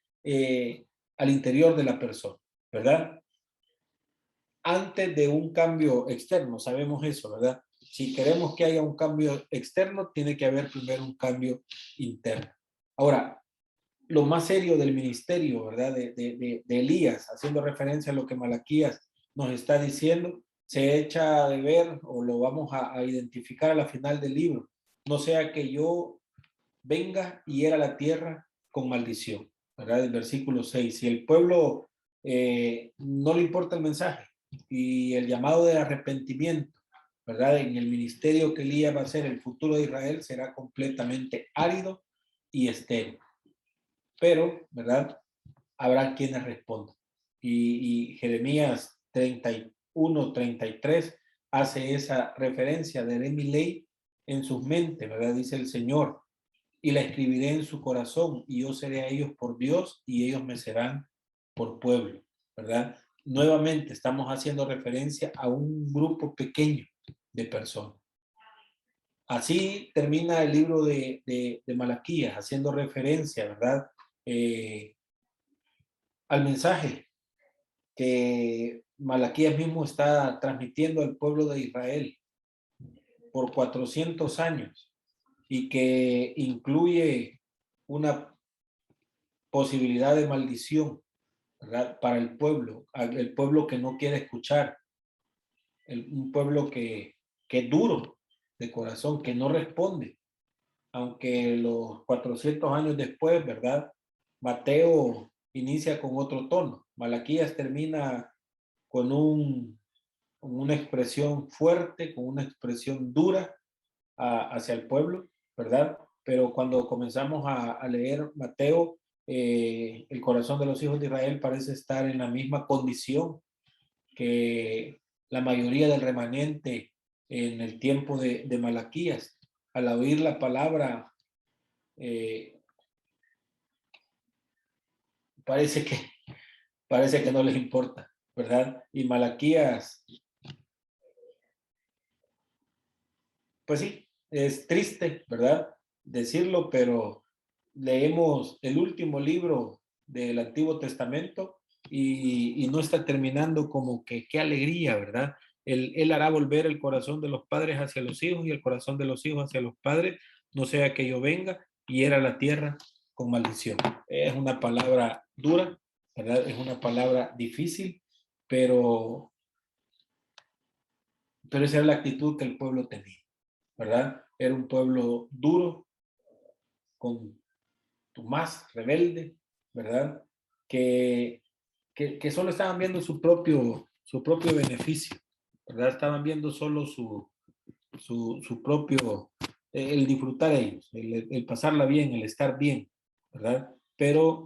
al interior de la persona, ¿verdad? Antes de un cambio externo, sabemos eso, ¿verdad? Si queremos que haya un cambio externo, tiene que haber primero un cambio interno. Ahora, lo más serio del ministerio, ¿verdad? De Elías, haciendo referencia a lo que Malaquías nos está diciendo, se echa de ver o lo vamos a identificar a la final del libro. No sea que yo venga y hiera la tierra con maldición, ¿verdad? El versículo 6. Si el pueblo no le importa el mensaje y el llamado de arrepentimiento, ¿verdad? En el ministerio que Elías va a hacer, el futuro de Israel será completamente árido y estéril. Pero, ¿verdad?, habrá quienes respondan. Y Jeremías 31, 33 hace esa referencia de mi ley en sus mentes, ¿verdad? Dice el Señor, y la escribiré en su corazón, y yo seré a ellos por Dios, y ellos me serán por pueblo, ¿verdad? Nuevamente estamos haciendo referencia a un grupo pequeño de personas. Así termina el libro de Malaquías, haciendo referencia, ¿verdad? Al mensaje que Malaquías mismo está transmitiendo al pueblo de Israel por 400 años y que incluye una posibilidad de maldición, ¿verdad? Para el pueblo que no quiere escuchar, un pueblo que es duro de corazón, que no responde, aunque los 400 años después, ¿verdad? Mateo inicia con otro tono, Malaquías termina con una expresión fuerte, con una expresión dura hacia el pueblo, ¿verdad? Pero cuando comenzamos a leer Mateo, el corazón de los hijos de Israel parece estar en la misma condición que la mayoría del remanente en el tiempo de Malaquías. Al oír la palabra, parece que no les importa, ¿verdad? Y Malaquías, pues sí, es triste, ¿verdad? Decirlo, pero leemos el último libro del Antiguo Testamento y no está terminando como que qué alegría, ¿verdad? Él hará volver el corazón de los padres hacia los hijos y el corazón de los hijos hacia los padres, no sea que yo venga y hiera la tierra con maldición. Es una palabra dura, ¿verdad? Es una palabra difícil, pero esa es la actitud que el pueblo tenía, ¿verdad? Era un pueblo duro, con más rebelde, ¿verdad? Que, que solo estaban viendo su propio beneficio, ¿verdad? Estaban viendo solo su propio, el disfrutar ellos, el pasarla bien, el estar bien, ¿verdad? Pero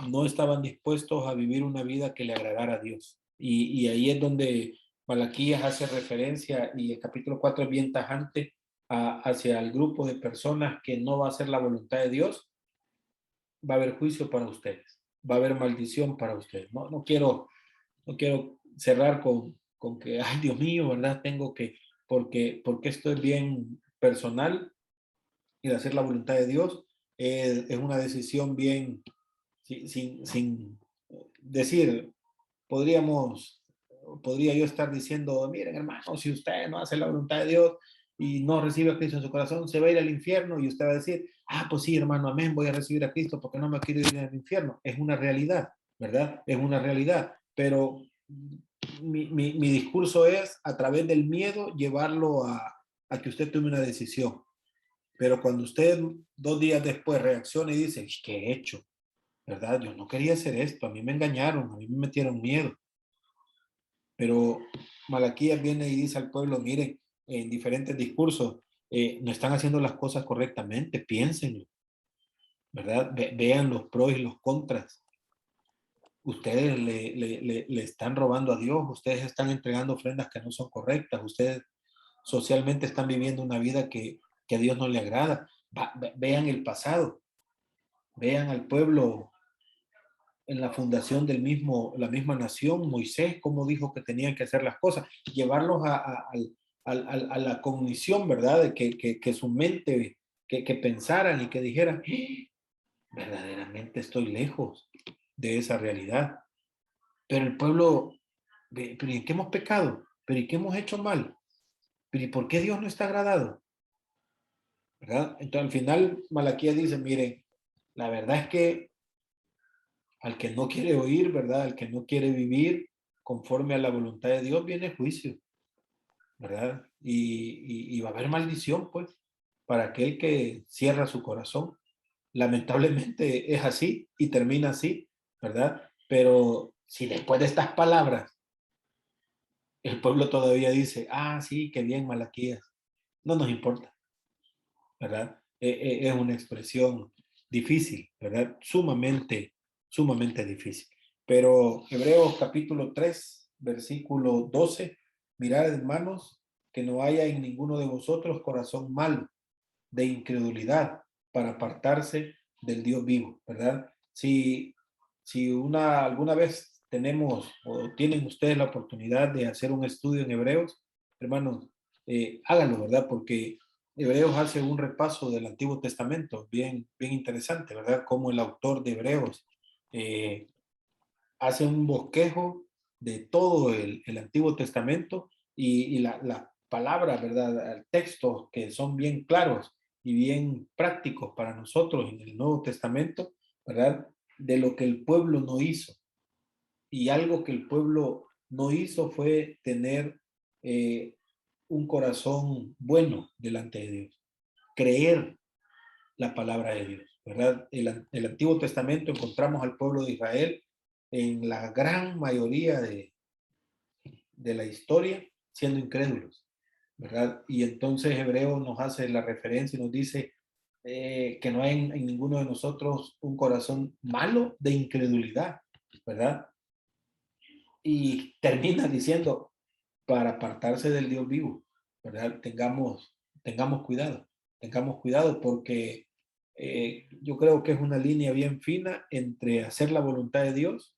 no estaban dispuestos a vivir una vida que le agradara a Dios. Y ahí es donde Malaquías hace referencia y el capítulo 4 es bien tajante hacia el grupo de personas que no va a hacer la voluntad de Dios. Va a haber juicio para ustedes, va a haber maldición para ustedes. No quiero cerrar con que, ay Dios mío, ¿verdad? Tengo que, porque esto es bien personal y de hacer la voluntad de Dios es una decisión bien, sin decir, podría yo estar diciendo, miren hermano, si usted no hace la voluntad de Dios y no recibe a Cristo en su corazón, se va a ir al infierno y usted va a decir, pues sí hermano, amén, voy a recibir a Cristo porque no me quiero ir al infierno. Es una realidad, ¿verdad? Es una realidad, pero mi discurso es a través del miedo llevarlo a que usted tome una decisión. Pero cuando usted 2 días después reacciona y dice, ¿qué he hecho? ¿Verdad? Yo no quería hacer esto, a mí me engañaron, a mí me metieron miedo. Pero Malaquías viene y dice al pueblo, miren, en diferentes discursos, no están haciendo las cosas correctamente, piénsenlo, ¿verdad? Vean los pros y los contras. Ustedes le están robando a Dios, ustedes están entregando ofrendas que no son correctas, ustedes socialmente están viviendo una vida que a Dios no le agrada. Vean el pasado, vean al pueblo en la fundación la misma nación, Moisés, cómo dijo que tenían que hacer las cosas, llevarlos a la cognición, ¿verdad? De que su mente, que pensaran y que dijeran, verdaderamente estoy lejos de esa realidad. Pero el pueblo, ¿pero en qué hemos pecado? ¿Pero en qué hemos hecho mal? ¿Pero y por qué Dios no está agradado? ¿Verdad? Entonces al final Malaquías dice, miren, la verdad es que al que no quiere oír, ¿verdad? Al que no quiere vivir conforme a la voluntad de Dios, viene juicio, ¿verdad? Y va a haber maldición, pues, para aquel que cierra su corazón. Lamentablemente es así y termina así, ¿verdad? Pero si después de estas palabras el pueblo todavía dice, sí, qué bien, Malaquías, no nos importa, ¿verdad? Es una expresión difícil, ¿verdad? Sumamente difícil. Pero Hebreos capítulo 3, versículo 12, mirad hermanos, que no haya en ninguno de vosotros corazón malo de incredulidad para apartarse del Dios vivo, ¿verdad? Si alguna vez tenemos o tienen ustedes la oportunidad de hacer un estudio en Hebreos, hermanos, háganlo, ¿verdad? Porque Hebreos hace un repaso del Antiguo Testamento, bien, bien interesante, ¿verdad? Como el autor de Hebreos eh, hace un bosquejo de todo el Antiguo Testamento y la palabra, ¿verdad? Textos que son bien claros y bien prácticos para nosotros en el Nuevo Testamento, ¿verdad? De lo que el pueblo no hizo. Y algo que el pueblo no hizo fue tener un corazón bueno delante de Dios, creer la palabra de Dios, ¿verdad? El Antiguo Testamento encontramos al pueblo de Israel en la gran mayoría de la historia siendo incrédulos, ¿verdad? Y entonces Hebreo nos hace la referencia y nos dice que no hay en ninguno de nosotros un corazón malo de incredulidad, ¿verdad? Y termina diciendo, para apartarse del Dios vivo, ¿verdad? Tengamos cuidado porque yo creo que es una línea bien fina entre hacer la voluntad de Dios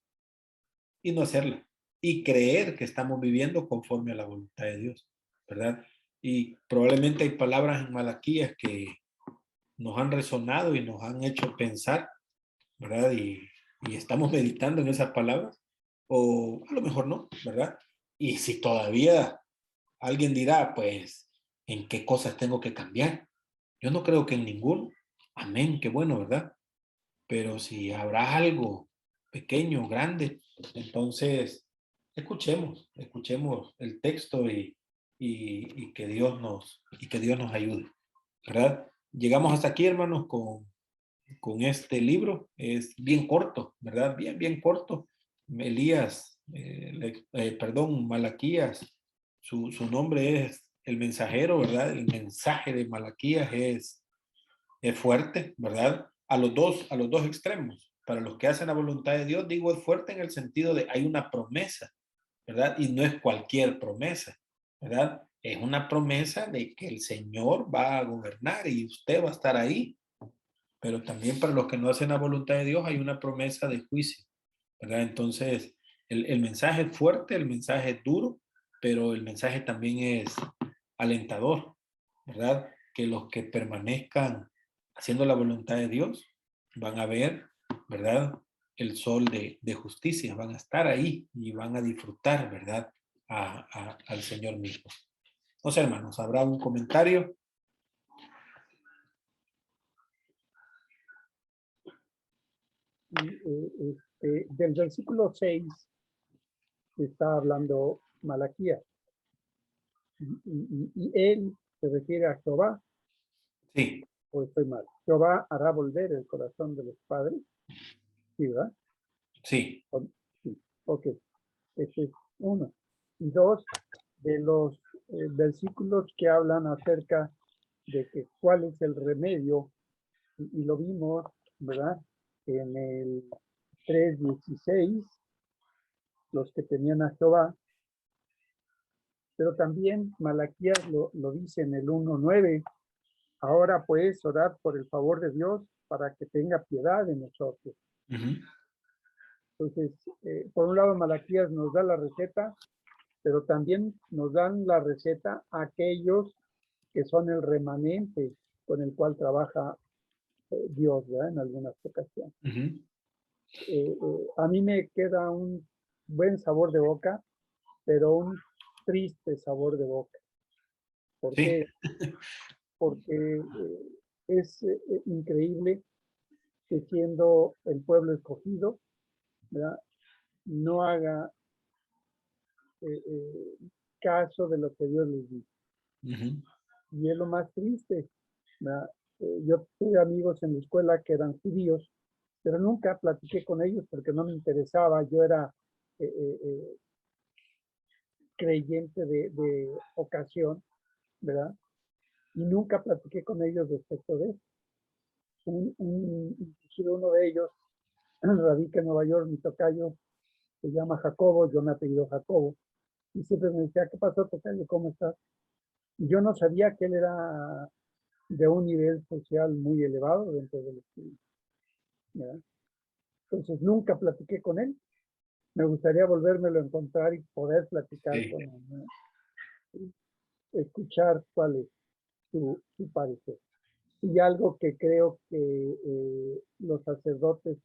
y no hacerla, y creer que estamos viviendo conforme a la voluntad de Dios, ¿verdad? Y probablemente hay palabras en Malaquías que nos han resonado y nos han hecho pensar, ¿verdad? Y estamos meditando en esas palabras, o a lo mejor no, ¿verdad? Y si todavía alguien dirá, pues, ¿en qué cosas tengo que cambiar? Yo no creo que en ninguno. Amén, qué bueno, ¿verdad? Pero si habrá algo pequeño, grande, entonces escuchemos el texto y que Dios nos ayude, ¿verdad? Llegamos hasta aquí, hermanos, con este libro. Es bien corto, ¿verdad? Bien, bien corto. Elías, perdón, Malaquías, su nombre es el mensajero, ¿verdad? El mensaje de Malaquías es fuerte, ¿verdad? A los dos extremos. Para los que hacen la voluntad de Dios, digo, es fuerte en el sentido de hay una promesa, ¿verdad? Y no es cualquier promesa, ¿verdad? Es una promesa de que el Señor va a gobernar y usted va a estar ahí. Pero también para los que no hacen la voluntad de Dios hay una promesa de juicio, ¿verdad? Entonces, el mensaje es fuerte, el mensaje es duro, pero el mensaje también es alentador, ¿verdad? Que los que permanezcan haciendo la voluntad de Dios van a ver, ¿verdad? El sol de justicia, van a estar ahí y van a disfrutar, ¿verdad? Al Señor mismo. No sé, hermanos, ¿habrá un comentario? Del versículo 6 está hablando Malaquías. Y él se refiere a Jehová, Sí, o estoy mal. Jehová hará volver el corazón de los padres. ¿Sí, verdad? sí. Sí. Ok. Este es uno. Y dos, de los versículos que hablan acerca de que cuál es el remedio, y lo vimos, ¿verdad? En el 3:16, los que tenían a Jehová, pero también Malaquías lo dice en el 1:9. Ahora pues, orad por el favor de Dios para que tenga piedad de nosotros. Uh-huh. Entonces, por un lado, Malaquías nos da la receta, pero también nos dan la receta a aquellos que son el remanente con el cual trabaja Dios, ¿verdad? En algunas ocasiones. Uh-huh. A mí me queda un buen sabor de boca, pero un triste sabor de boca. ¿Por Sí. qué? Porque es increíble que siendo el pueblo escogido, ¿verdad? No haga caso de lo que Dios les dice. Uh-huh. Y es lo más triste, ¿verdad? Yo tuve amigos en la escuela que eran judíos, pero nunca platiqué con ellos porque no me interesaba. Yo era creyente de ocasión, ¿verdad? Y nunca platiqué con ellos respecto de eso. Inclusive uno de ellos radica en Nueva York, mi tocayo, se llama Jacobo, yo me apellido Jacobo, y siempre me decía, ¿qué pasó, tocayo? ¿Cómo estás? Y yo no sabía que él era de un nivel social muy elevado dentro del estudio, ¿verdad? Entonces nunca platiqué con él. Me gustaría volvérmelo a encontrar y poder platicar Sí. con él, ¿no? Escuchar cuál es. su parecer. Y algo que creo que los sacerdotes,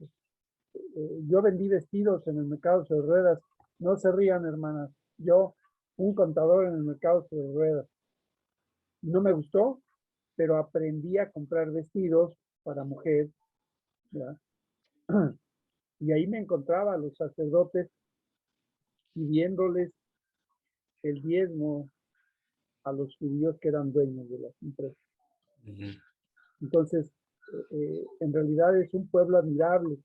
yo vendí vestidos en el mercado sobre ruedas, no se rían, hermanas, yo, un contador en el mercado sobre ruedas, no me gustó, pero aprendí a comprar vestidos para mujer, ¿ya? Y ahí me encontraba a los sacerdotes pidiéndoles el diezmo a los judíos que eran dueños de las empresas. Entonces, en realidad es un pueblo admirable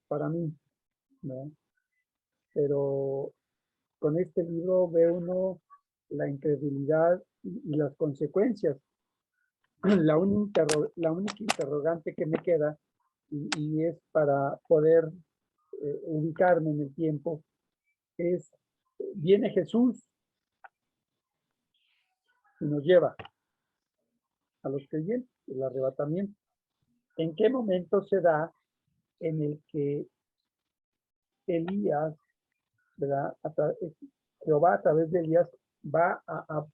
para mí, ¿no? Pero con este libro ve uno la incredulidad y las consecuencias. La única interrogante que me queda, y es para poder ubicarme en el tiempo, es, viene Jesús y nos lleva a los creyentes, el arrebatamiento. ¿En qué momento se da en el que Elías, ¿verdad? Jehová a través de Elías va a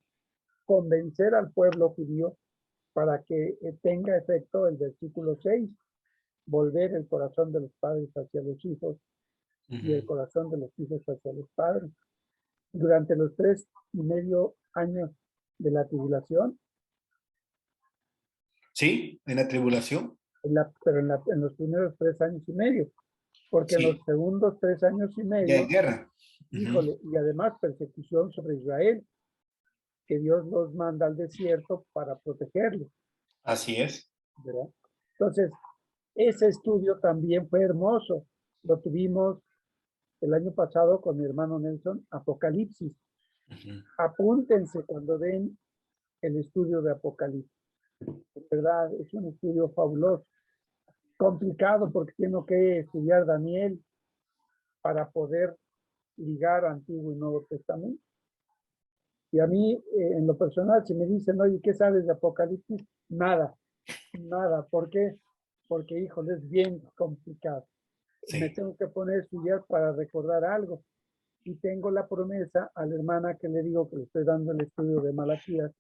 convencer al pueblo judío para que tenga efecto el versículo 6, volver el corazón de los padres hacia los hijos y el corazón de los hijos hacia los padres? Durante los 3.5 años de la tribulación. Sí, en la tribulación. Pero en los primeros 3.5 años, porque Sí. en los segundos 3.5 años, Ya hay guerra. híjole, y además persecución sobre Israel, que Dios los manda al desierto para protegerlos. Así es. ¿Verdad? Entonces, ese estudio también fue hermoso. Lo tuvimos el año pasado con mi hermano Nelson, Apocalipsis. Apúntense cuando ven el estudio de Apocalipsis. En verdad, es un estudio fabuloso. Complicado porque tengo que estudiar Daniel para poder ligar Antiguo y Nuevo Testamento. Y a mí, en lo personal, si me dicen, oye, ¿qué sabes de Apocalipsis? Nada, nada. ¿Por qué? Porque, híjole, es bien complicado. Sí. Me tengo que poner a estudiar para recordar algo. Y tengo la promesa a la hermana que le digo que le estoy dando el estudio de Malaquías.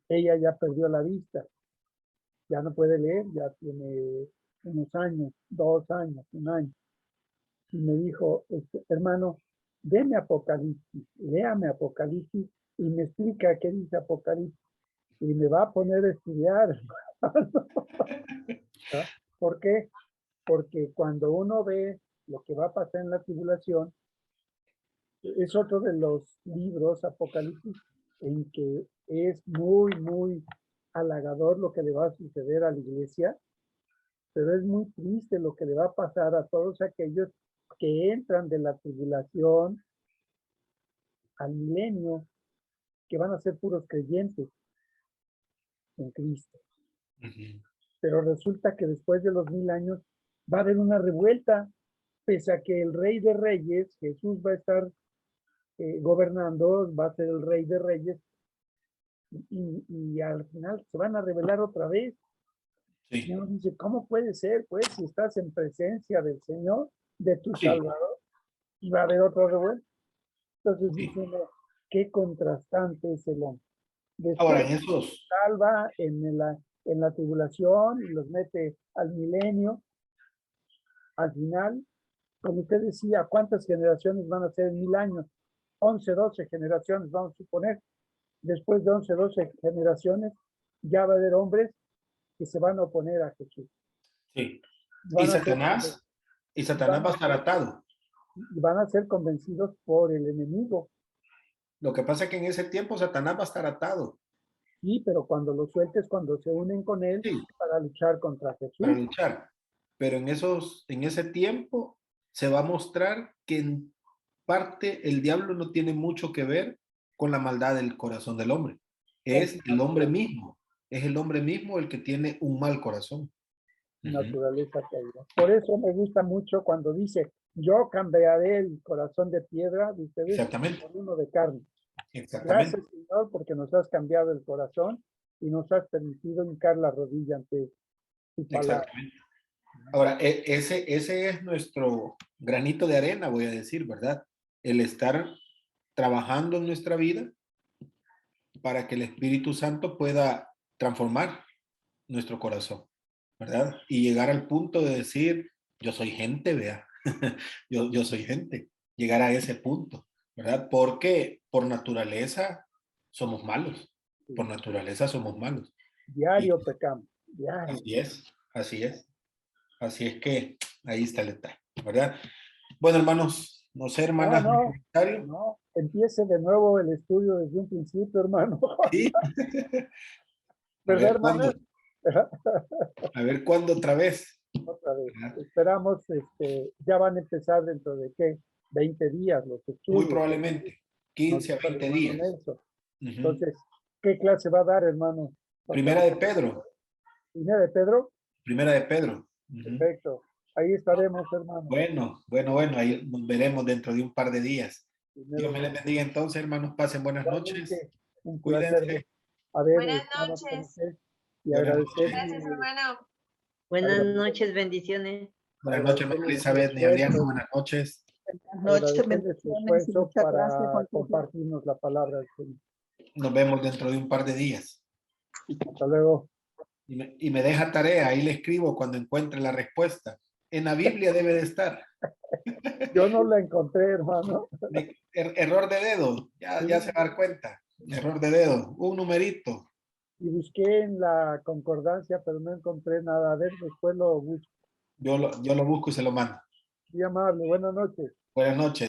Ella ya perdió la vista. Ya no puede leer, ya tiene unos años, 2 años, 1 año. Y me dijo, hermano, deme Apocalipsis, léame Apocalipsis y me explica qué dice Apocalipsis. Y me va a poner a estudiar. ¿No? ¿Por qué? Porque cuando uno ve lo que va a pasar en la tribulación, es otro de los libros, Apocalipsis, en que es muy, muy halagador lo que le va a suceder a la iglesia, pero es muy triste lo que le va a pasar a todos aquellos que entran de la tribulación al milenio, que van a ser puros creyentes en Cristo. Pero resulta que después de los 1000 años va a haber una revuelta, pese a que el Rey de Reyes, Jesús, va a estar gobernando, va a ser el Rey de Reyes, y al final se van a rebelar otra vez. Sí. Y uno dice, ¿cómo puede ser? Pues si estás en presencia del Señor, de tu Sí. Salvador, y va a haber otro revuelto. Entonces Sí. dice uno, qué contrastante es el hombre. Ahora, Después en esos, salva en la tribulación y los mete al milenio. Al final, como usted decía, ¿cuántas generaciones van a ser en 1000 años? 11, 12 generaciones, vamos a suponer. Después de 11, 12 generaciones, ya va a haber hombres que se van a oponer a Jesús. sí. Van a ser Y Satanás va a estar atado. y van a ser convencidos por el enemigo. Lo que pasa es que en ese tiempo Satanás va a estar atado. Sí, pero cuando lo sueltes, cuando se unen con él Sí. para luchar contra Jesús. Para luchar. Pero en ese tiempo se va a mostrar que en parte el diablo no tiene mucho que ver con la maldad del corazón del hombre. Es el hombre mismo. Es el hombre mismo el que tiene un mal corazón. Naturaleza caída. Por eso me gusta mucho cuando dice, yo cambiaré el corazón de piedra de ustedes Exactamente. por uno de carne. Exactamente. Gracias, Señor, porque nos has cambiado el corazón y nos has permitido hincar la rodilla ante tu palabra. Exactamente. Ahora, ese es nuestro granito de arena, voy a decir, ¿verdad? El estar trabajando en nuestra vida para que el Espíritu Santo pueda transformar nuestro corazón, ¿verdad? Y llegar al punto de decir, yo soy gente, vea, yo soy gente, llegar a ese punto, ¿verdad? Porque por naturaleza somos malos, por naturaleza somos malos. Diario pecamos, diario. Así es, así es. Así es que ahí está el detalle, ¿verdad? Bueno, hermanos, no sé, hermanas, No, comentario. no, empiece de nuevo el estudio desde un principio, hermano. Sí. A ¿Verdad, ver cuándo, hermana? a ver cuándo otra vez. Otra vez. ¿Verdad? Esperamos, ya van a empezar dentro de qué, 20 días los Muy estudios. probablemente, Nos 15 a dijo el 20 hermano días. Nelson. Ujú. Entonces, ¿qué clase va a dar, hermano? Primera de Pedro, ¿Primera de Pedro? primera de Pedro. Ujú. Perfecto. Ahí estaremos, hermano. Bueno, ahí nos veremos dentro de un par de días. Primero Dios me les bendiga entonces, hermanos, pasen buenas noches. igualmente, un placer Cuídense. haber Buenas estado con noches. usted y Buenas agradecerle, noches. Gracias, hermano. Buenas noches, bendiciones. Buenas noches, María agradecerle su Elizabeth, ni Adriana, esfuerzo, buenas noches. Buenas noches, agradecerle su bendiciones y esfuerzo muchas gracias, para Juan Carlos. compartirnos la palabra del Señor. Nos vemos dentro de un par de días. Hasta luego. Y me deja tarea, ahí le escribo cuando encuentre la respuesta. En la Biblia debe de estar. Yo no la encontré, hermano. Error de dedo, ya se va a dar cuenta. Error de dedo, un numerito. Y busqué en la concordancia, pero no encontré nada. A ver, después lo busco. Yo lo busco y se lo mando. Muy amable. Buenas noches. Buenas noches.